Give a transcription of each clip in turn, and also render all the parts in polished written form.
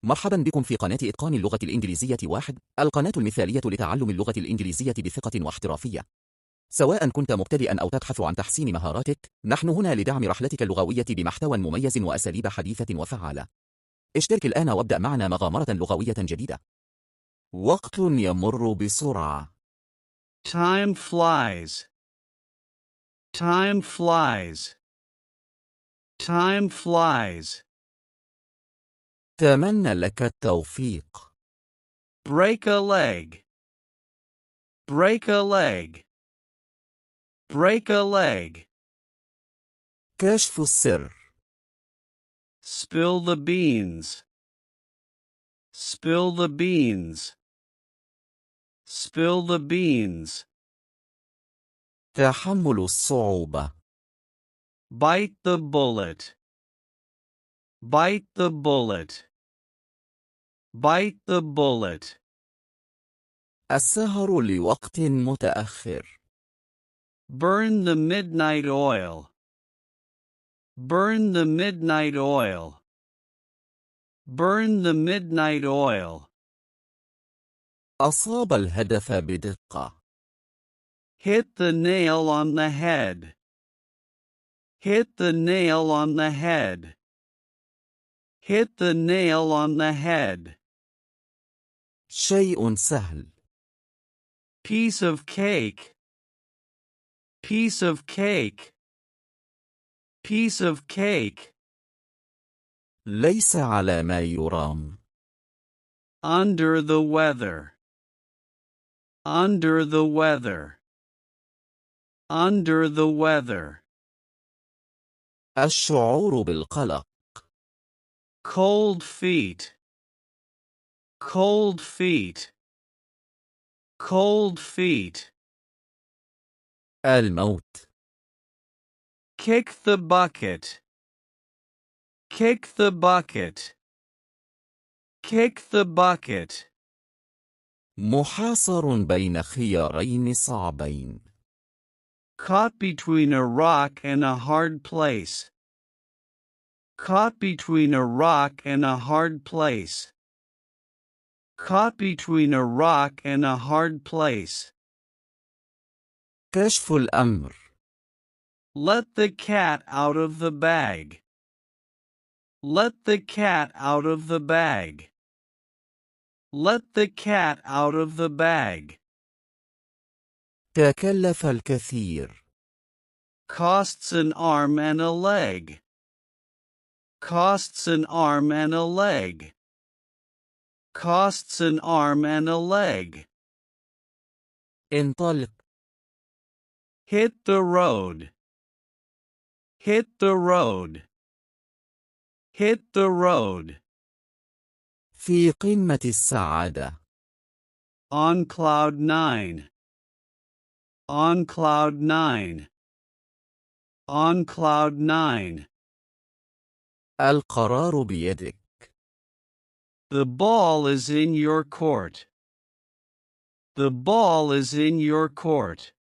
مرحبا بكم في قناة إتقان اللغة الإنجليزية 1، القناة المثالية لتعلم اللغة الإنجليزية بثقة واحترافية. سواء كنت مبتدئا أو تبحث عن تحسين مهاراتك، نحن هنا لدعم رحلتك اللغوية بمحتوى مميز وأساليب حديثة وفعالة. اشترك الآن وابدأ معنا مغامرة لغوية جديدة. وقت يمر بسرعة. Time flies. Time flies. Time flies. أتمنى لك التوفيق. Break a leg. Break a leg. Break a leg. كشف السر. Spill the beans. Spill the beans. Spill the beans. تحمل الصعوبة. Bite the bullet. Bite the bullet. Bite the bullet. السهر لوقت متأخر. Burn the midnight oil. Burn the midnight oil. Burn the midnight oil. أصاب الهدف بدقة. Hit the nail on the head. Hit the nail on the head. Hit the nail on the head. شيء سهل. Piece of cake. Piece of cake. Piece of cake. ليس على ما يرام. Under the weather. Under the weather. Under the weather. الشعور بالقلق. Cold feet. Cold feet. Cold feet. الموت. Kick the bucket. Kick the bucket. Kick the bucket. محاصر بين خيارين صعبين. Caught between a rock and a hard place. Caught between a rock and a hard place. Caught between a rock and a hard place. كشف الأمر. Let the cat out of the bag. Let the cat out of the bag. Let the cat out of the bag. تكلف الكثير. Costs an arm and a leg. Costs an arm and a leg. Costs an arm and a leg. انطلق. Hit the road. Hit the road. Hit the road. في قمة السعادة. On cloud nine. On cloud nine. On cloud nine. القرار بيدك. The ball is in your court. The ball is in your court.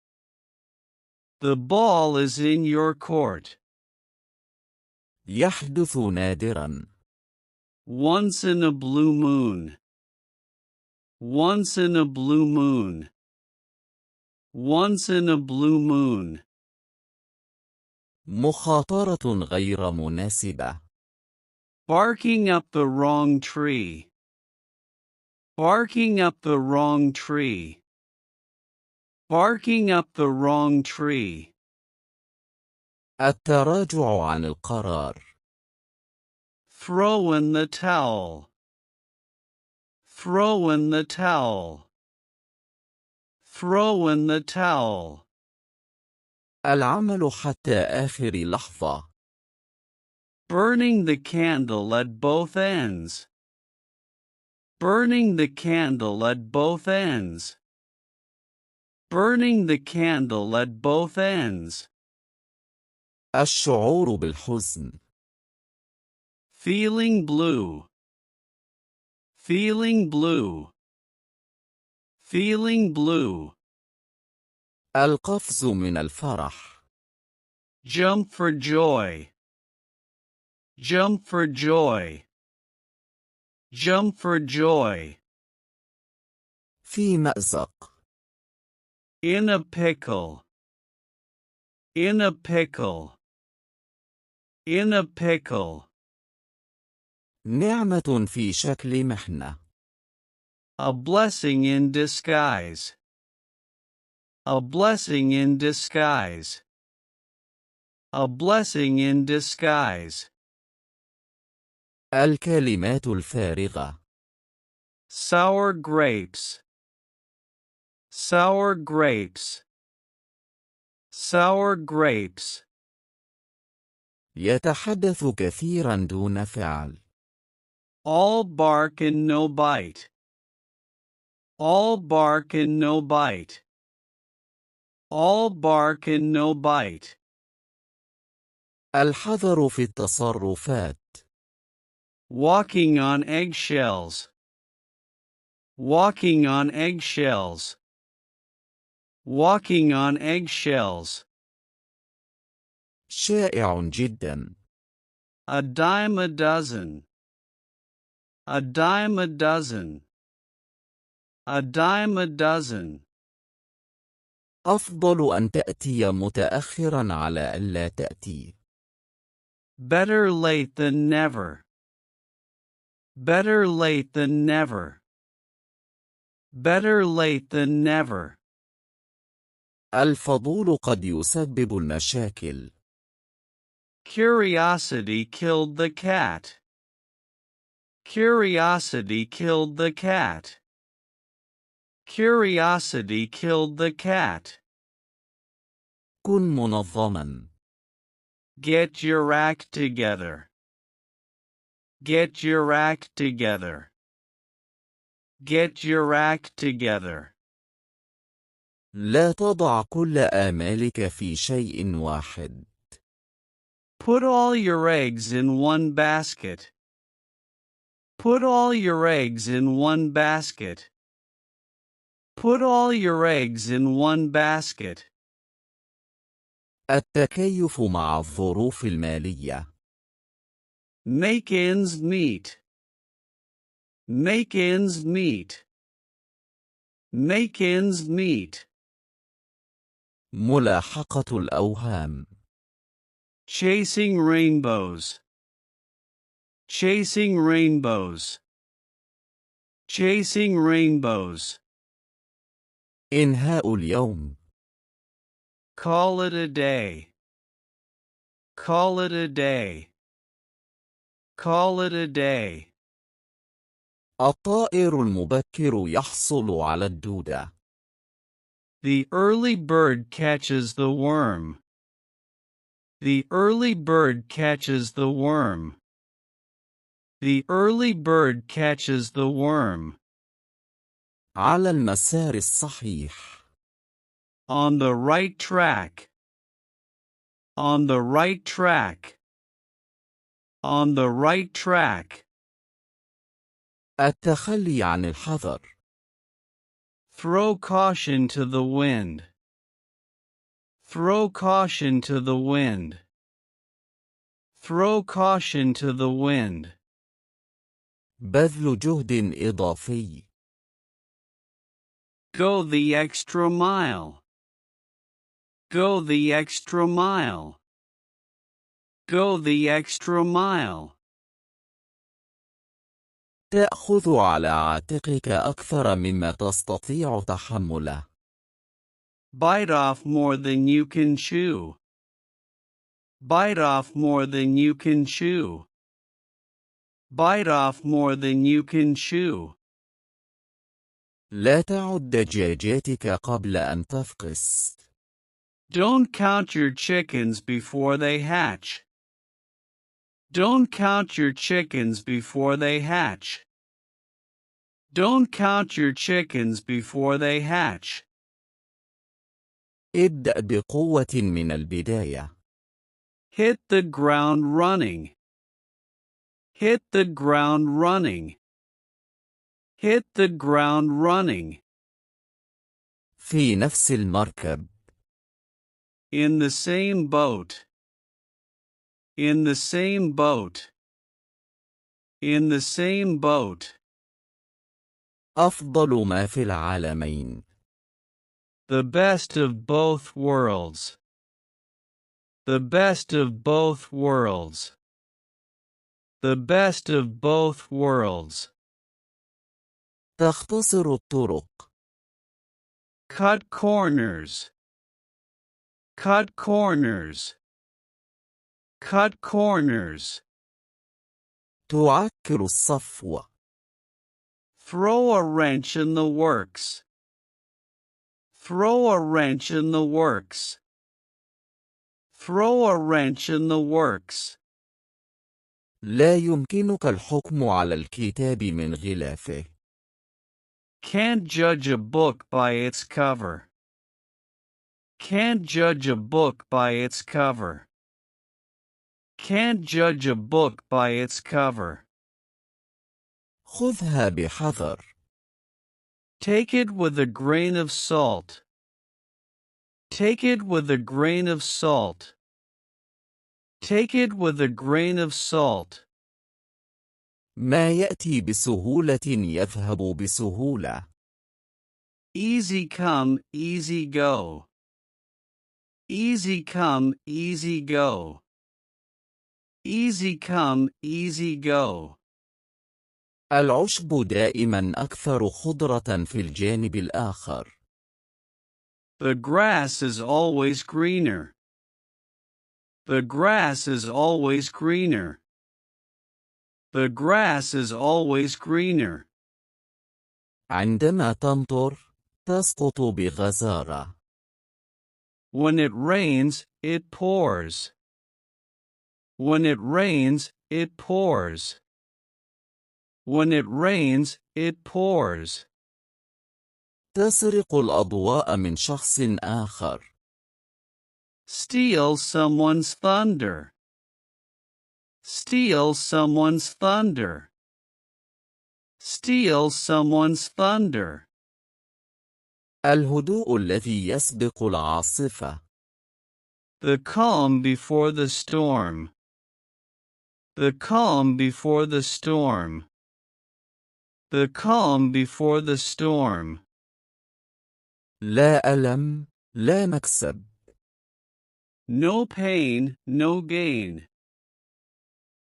The ball is in your court. يحدث نادرا. Once in a blue moon. Once in a blue moon. Once in a blue moon. مخاطرة غير مناسبة. Barking up the wrong tree. Barking up the wrong tree. Barking up the wrong tree. التراجع عن القرار. Throw in the towel. Throw in the towel. Throw in the towel. العمل حتى آخر لحظة. Burning the candle at both ends. Burning the candle at both ends. Burning the candle at both ends. الشعور بالحزن. Feeling blue. Feeling blue. Feeling blue. القفز من الفرح. Jump for joy. Jump for joy. Jump for joy. في مأزق. In a pickle. In a pickle. In a pickle. نعمة في شكل محنة. A blessing in disguise. A blessing in disguise. A blessing in disguise. الكلمات الفارغة. Sour grapes. Sour grapes. Sour grapes. يتحدث كثيرا دون فعل. All bark and no bite. All bark and no bite. All bark and no bite. الحذر في التصرفات. Walking on eggshells. Walking on eggshells. Walking on eggshells. شائع جدا. A dime a dozen. A dime a dozen. A dime a dozen. أفضل أن تأتي متأخرا على ألا تأتي. Better late than never. Better late than never. Better late than never. الفضول قد يسبب المشاكل. Curiosity killed the cat. Curiosity killed the cat. Curiosity killed the cat. كن منظما. Get your act together. Get your act together. Get your act together. لا تضع كل آمالك في شيء واحد. Put all your eggs in one basket. Put all your eggs in one basket. Put all your eggs in one basket. التكيف مع الظروف المالية. Make ends meet. Make ends meet. Make ends meet. ملاحقة الأوهام. Chasing rainbows. Chasing rainbows. Chasing rainbows. إنهاء اليوم. Call it a day. Call it a day. Call it a day. الطائر المبكر يحصل على الدودة. The early bird catches the worm. The early bird catches the worm. The early bird catches the worm. على المسار الصحيح. On the right track. On the right track. On the right track. التخلي عن الحذر. Throw caution to the wind. Throw caution to the wind. Throw caution to the wind. بذل جهد إضافي. Go the extra mile. Go the extra mile. Go the extra mile. تأخذ على عاتقك أكثر مما تستطيع تحمله. Bite off more than you can chew. Bite off more than you can chew. Bite off more than you can chew. لا تعد دجاجاتك قبل أن تفقس. Don't count your chickens before they hatch. Don't count your chickens before they hatch. Don't count your chickens before they hatch. ابدأ بقوة من البداية. Hit the ground running. Hit the ground running. Hit the ground running. في نفس المركب. In the same boat. In the same boat. in the same boat. أفضل ما في العالمين. The best of both worlds. The best of both worlds. The best of both worlds. تختصر الطرق. Cut corners. Cut corners. Cut corners. تعكر الصفو. Throw a wrench in the works. Throw a wrench in the works. Throw a wrench in the works. لا يمكنك الحكم على الكتاب من غلافه. Can't judge a book by its cover. Can't judge a book by its cover. Can't judge a book by its cover. خذها بحذر. Take it with a grain of salt. Take it with a grain of salt. Take it with a grain of salt. ما يأتي بسهولة يذهب بسهولة. Easy come, easy go. Easy come, easy go. Easy come, easy go. العشب دائما أكثر خضرة في الجانب الآخر. The grass is always greener. The grass is always greener. The grass is always greener. عندما تمطر، تسقط بغزارة. When it rains, it pours. When it rains, it pours. When it rains, it pours. تسرق الأضواء من شخص آخر. Steal someone's thunder. Steal someone's thunder. Steal someone's thunder. الهدوء الذي يسبق العاصفة. The calm before the storm. The calm before the storm. The calm before the storm. لا ألم، لا مكسب. No pain, no gain.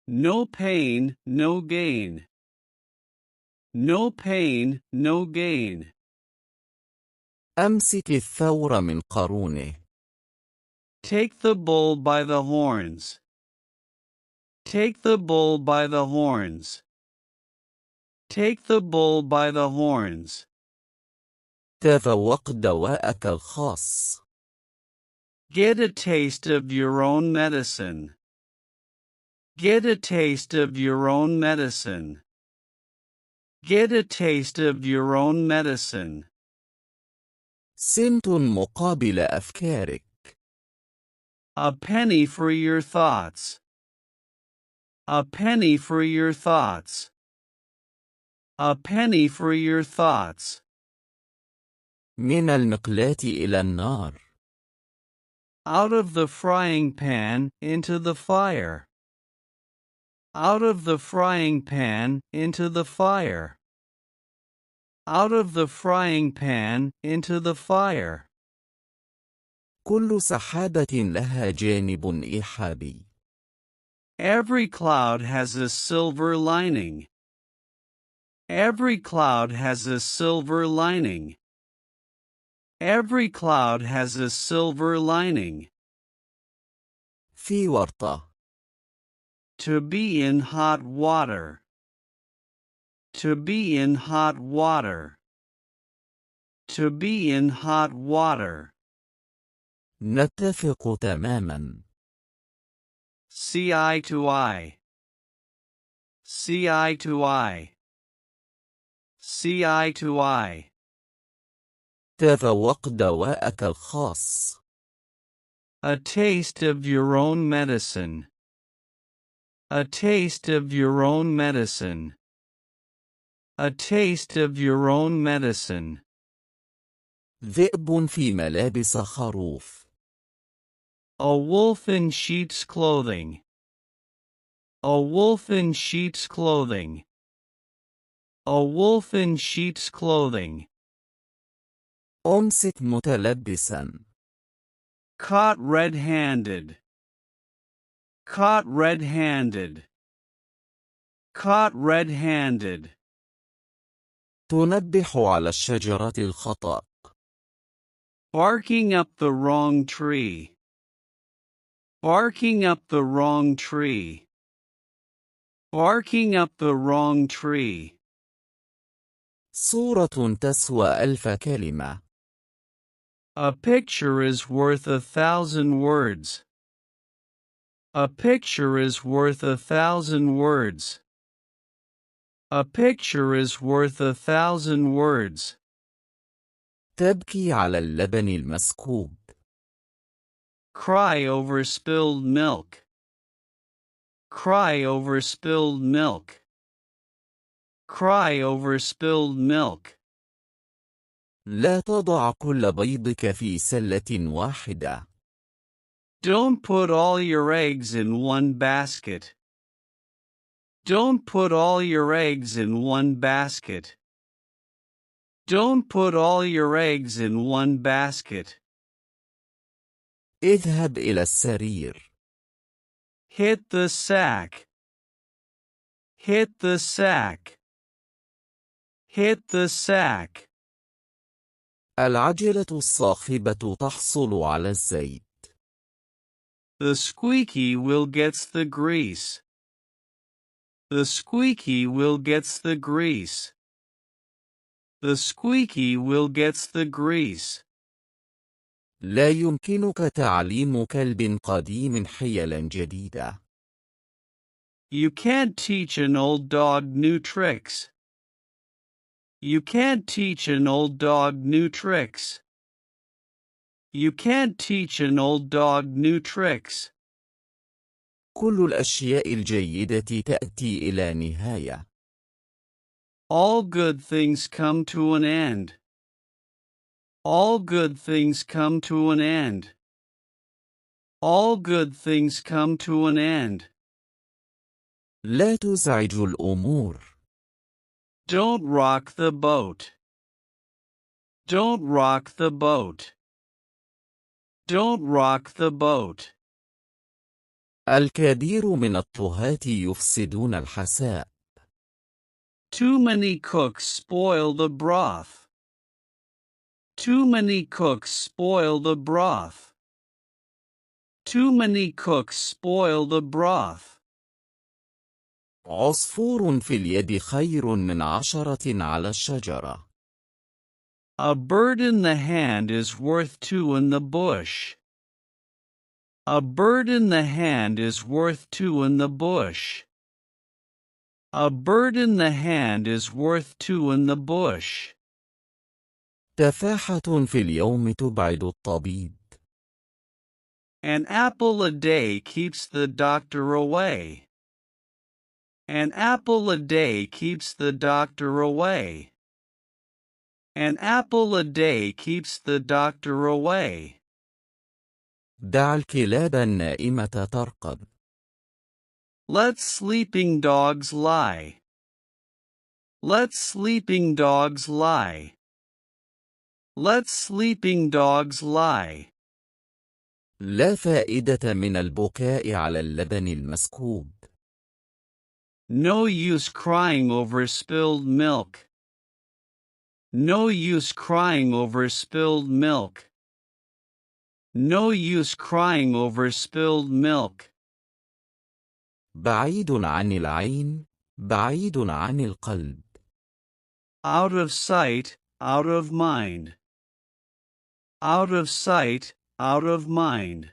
No pain, no gain. No pain, no gain. أمسك الثور من قرونه. Take the bull by the horns. Take the bull by the horns. Take the bull by the horns. تذوق دواءك الخاص. Get a taste of your own medicine. Get a taste of your own medicine. Get a taste of your own medicine. سنت مقابل أفكارك. A penny for your thoughts. A penny for your thoughts. A penny for your thoughts. من المقلاة إلى النار. Out of the frying pan into the fire. Out of the frying pan into the fire. Out of the frying pan into the fire. كل سحابة لها جانب إيحابي. Every cloud has a silver lining. Every cloud has a silver lining. Every cloud has a silver lining. في ورطة. To be in hot water. To be in hot water. To be in hot water. نتفق تماما. See eye to eye. See eye to eye. See eye to eye. تذوق دواءك الخاص. A taste of your own medicine. A taste of your own medicine. A taste of your own medicine. ذئب في ملابس خروف. A wolf in sheep's clothing. A wolf in sheep's clothing. A wolf in sheep's clothing. أمسك متلبسا. Caught red-handed. Caught red-handed. Caught red-handed. تنبح على الشجرة الخطأ. Barking up the wrong tree. Barking up the wrong tree. Barking up the wrong tree. صورة تسوى 1000 كلمة. A picture is worth 1,000 words. A picture is worth 1,000 words. A picture is worth 1,000 words. تبكي على اللبن المسكوب. Cry over spilled milk. Cry over spilled milk. Cry over spilled milk. لا تضع كل بيضك في سلة واحدة. Don't put all your eggs in one basket. Don't put all your eggs in one basket. Don't put all your eggs in one basket. اذهب إلى السرير. Hit the sack. Hit the sack. Hit the sack. العجلة الصاخبة تحصل على الزيت. The squeaky wheel gets the grease. The squeaky wheel gets the grease. The squeaky wheel gets the grease. لا يمكنك تعليم كلب قديم حيلا جديدة. You can't teach an old dog new tricks. You can't teach an old dog new tricks. You can't teach an old dog new tricks. كل الأشياء الجيدة تأتي إلى نهاية. All good things come to an end. All good things come to an end. All good things come to an end. لا تزعج الأمور. Don't rock the boat. Don't rock the boat. Don't rock the boat. الكثير من الطهاة يفسدون الحساء. Too many cooks spoil the broth. Too many cooks spoil the broth. Too many cooks spoil the broth. عصفور في اليد خير من 10 على الشجرة. A bird in the hand is worth 2 in the bush. A bird in the hand is worth 2 in the bush. A bird in the hand is worth 2 in the bush. تفاحة في اليوم تبعد الطبيب. An apple a day keeps the doctor away. An apple a day keeps the doctor away. An apple a day keeps the doctor away. دع الكلاب النائمة ترقد. Let sleeping dogs lie. Let sleeping dogs lie. Let sleeping dogs lie. لا فائدة من البكاء على اللبن المسكوب. No use crying over spilled milk. No use crying over spilled milk. No use crying over spilled milk. بعيد عن العين، بعيد عن القلب. Out of sight, out of mind. Out of sight, out of mind.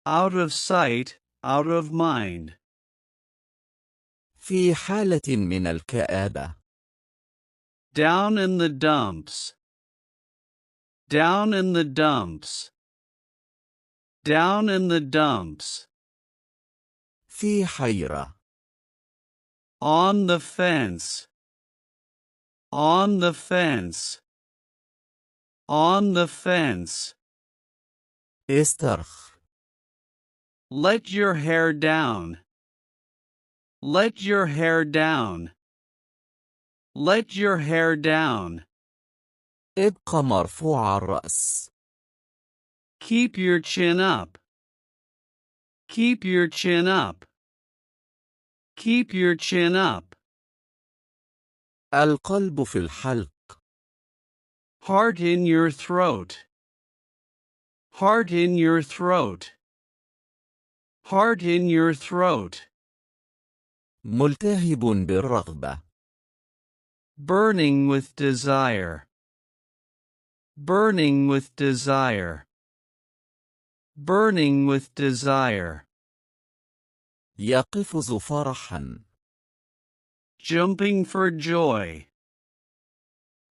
Out of sight, out of mind. في حالة من الكآبة. Down in the dumps. Down in the dumps. Down in the dumps. في حيرة. On the fence. On the fence. On the fence. استرخ. Let your hair down. Let your hair down. Let your hair down. ابق مرفوع الرأس. Keep your chin up. Keep your chin up. Keep your chin up. القلب في الحلق. Heart in your throat. Heart in your throat. Heart in your throat. ملتهب بالرغبة. Burning with desire. Burning with desire. Burning with desire. يقفز فرحا. Jumping for joy.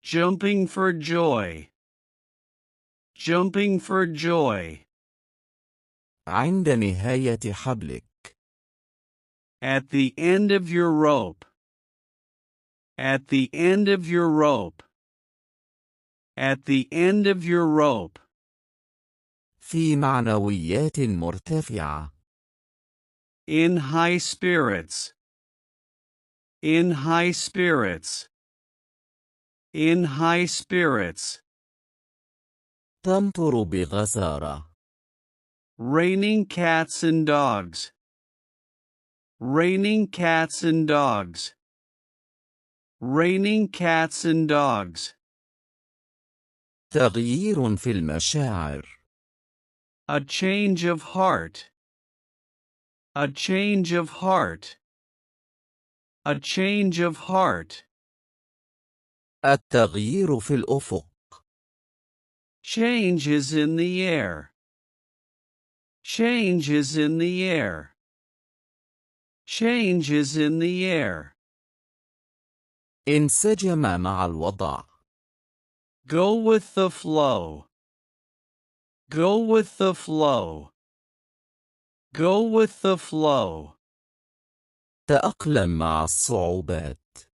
Jumping for joy. Jumping for joy. عند نهاية حبلك. At the end of your rope. At the end of your rope. At the end of your rope. في معنويات مرتفعة. In high spirits. In high spirits. In high spirits. تمطر بغزارة. Raining cats and dogs. Raining cats and dogs. Raining cats and dogs. تغيير في المشاعر. A change of heart. A change of heart. A change of heart. التغيير في الأفق. Change is in the air. Change is in the air. Change is in the air. انسجم مع الوضع. Go with the flow. Go with the flow. Go with the flow. تأقلم مع الصعوبات.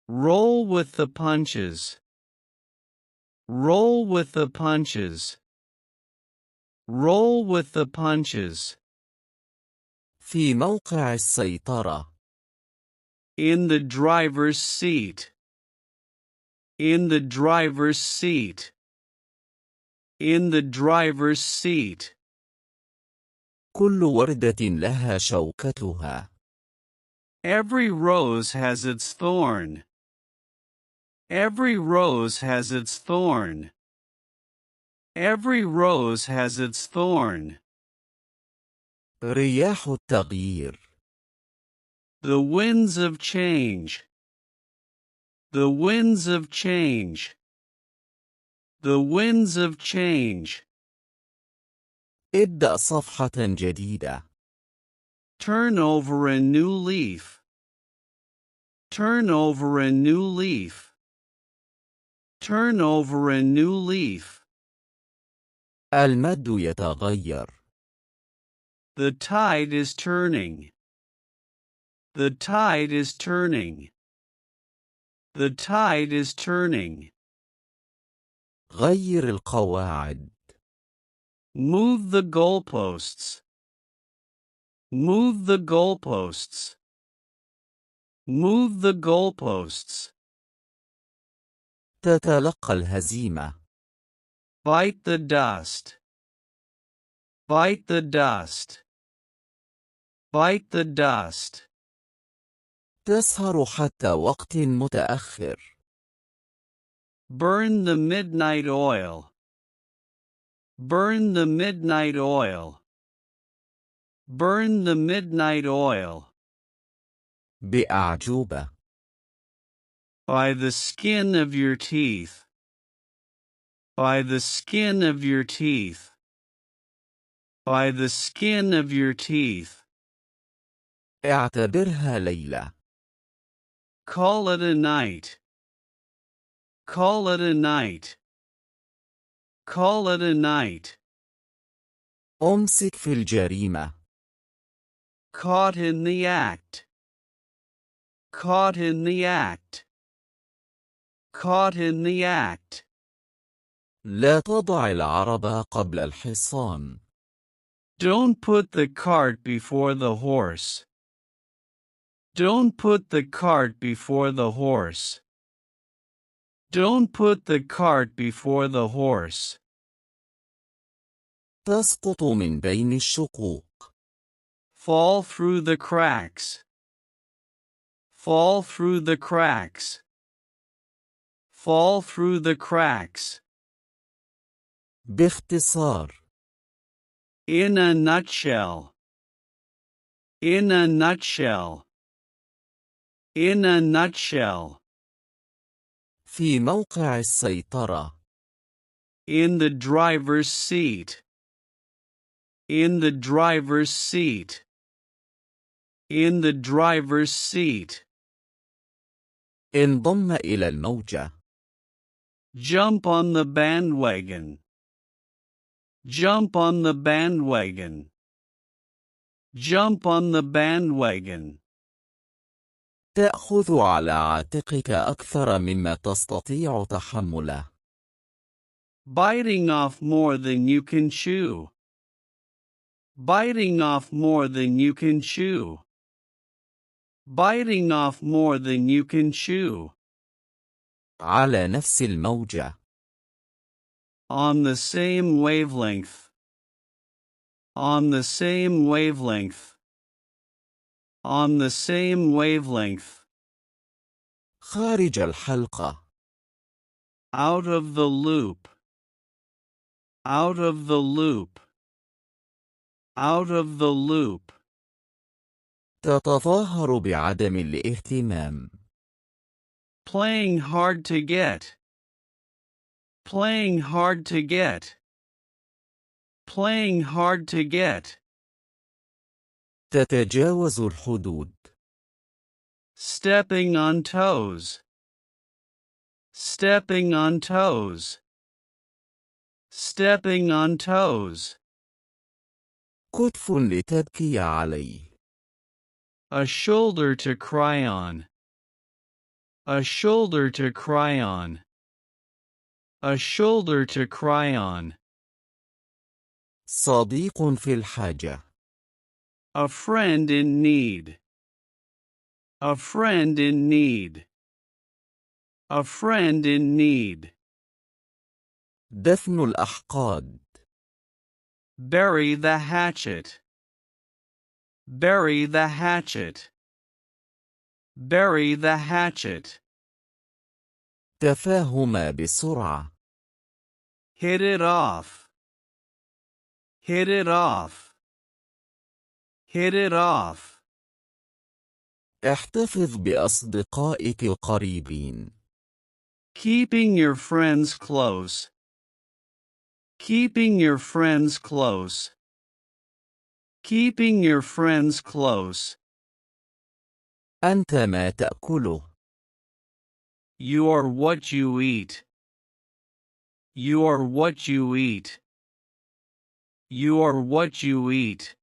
Roll with the punches. Roll with the punches. Roll with the punches. في موقع السيطرة. In the driver's seat. In the driver's seat. In the driver's seat. كل وردة لها شوكتها. Every rose has its thorn. Every rose has its thorn. Every rose has its thorn. رياح التغيير. The winds of change. The winds of change. The winds of change. ابدأ صفحة جديدة. Turn over a new leaf. Turn over a new leaf. Turn over a new leaf. المد يتغير. The tide is turning. The tide is turning. The tide is turning. غير القواعد. Move the goalposts. Move the goalposts. Move the goalposts. تتلقى الهزيمة. Bite the dust. Bite the dust. Bite the dust. تسهر حتى وقت متأخر. Burn the midnight oil. Burn the midnight oil. Burn the midnight oil. بأعجوبة. By the skin of your teeth. By the skin of your teeth. By the skin of your teeth. اعتبرها ليلة. Call it a night. Call it a night. Call it a night. أمسك في الجريمة. Caught in the act. Caught in the act. Caught in the act. لا تضع العربة قبل الحصان. Don't put the cart before the horse. Don't put the cart before the horse. Don't put the cart before the horse. تسقط من بين الشقوق. Fall through the cracks. Fall through the cracks. Fall through the cracks. باختصار. In a nutshell. In a nutshell. In a nutshell. في موقع السيطرة. In the driver's seat. In the driver's seat. In the driver's seat. انضم إلى الموجة. Jump on the bandwagon. Jump on the bandwagon. Jump on the bandwagon. تأخذ على عاتقك أكثر مما تستطيع تحمله. Biting off more than you can chew. Biting off more than you can chew. Biting off more than you can chew. على نفس الموجة. On the same wavelength. On the same wavelength. On the same wavelength. خارج الحلقة. Out of the loop. Out of the loop. Out of the loop. تتظاهر بعدم الاهتمام. Playing hard to get. Playing hard to get. Playing hard to get. تتجاوز الحدود. Stepping on toes. Stepping on toes. Stepping on toes. كتف لتبكي عليه. A shoulder to cry on. A shoulder to cry on. A shoulder to cry on. صديق في الحاجة. A friend in need. A friend in need. A friend in need. دفن الأحقاد. Bury the hatchet. Bury the hatchet. Bury the hatchet. تفاهم بسرعة. Hit it off. Hit it off. Hit it off. احتفظ بأصدقائك القريبين. Keeping your friends close. Keeping your friends close. Keeping your friends close. أنت ما تأكله. You are what you eat. You are what you eat. You are what you eat.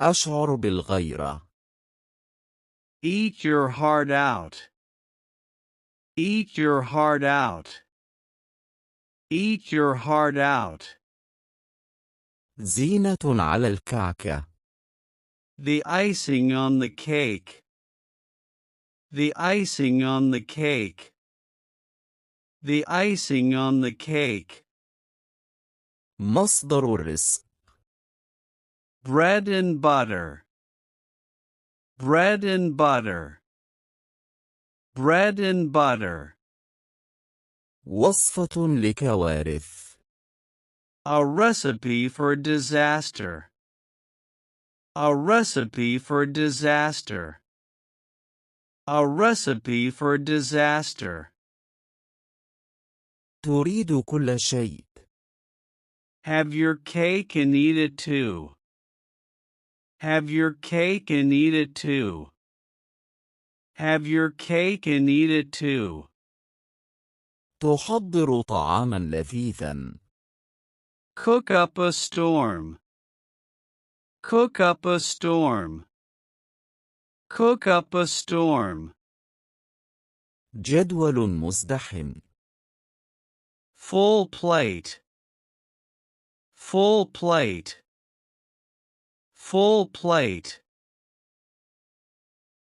أشعر بالغيرة. Eat your heart out. Eat your heart out. Eat your heart out. زينة على الكعكة. The icing on the cake. The icing on the cake. The icing on the cake. مصدر الرزق. Bread and butter. Bread and butter. Bread and butter. وصفة لكوارث. A recipe for disaster. A recipe for disaster. A recipe for disaster. تريد كل شيء. Have your cake and eat it too. Have your cake and eat it too. Have your cake and eat it too. تحضر طعاما لذيذا. Cook up a storm. Cook up a storm. Cook up a storm. جدول مزدحم. Full plate. Full plate. Full plate.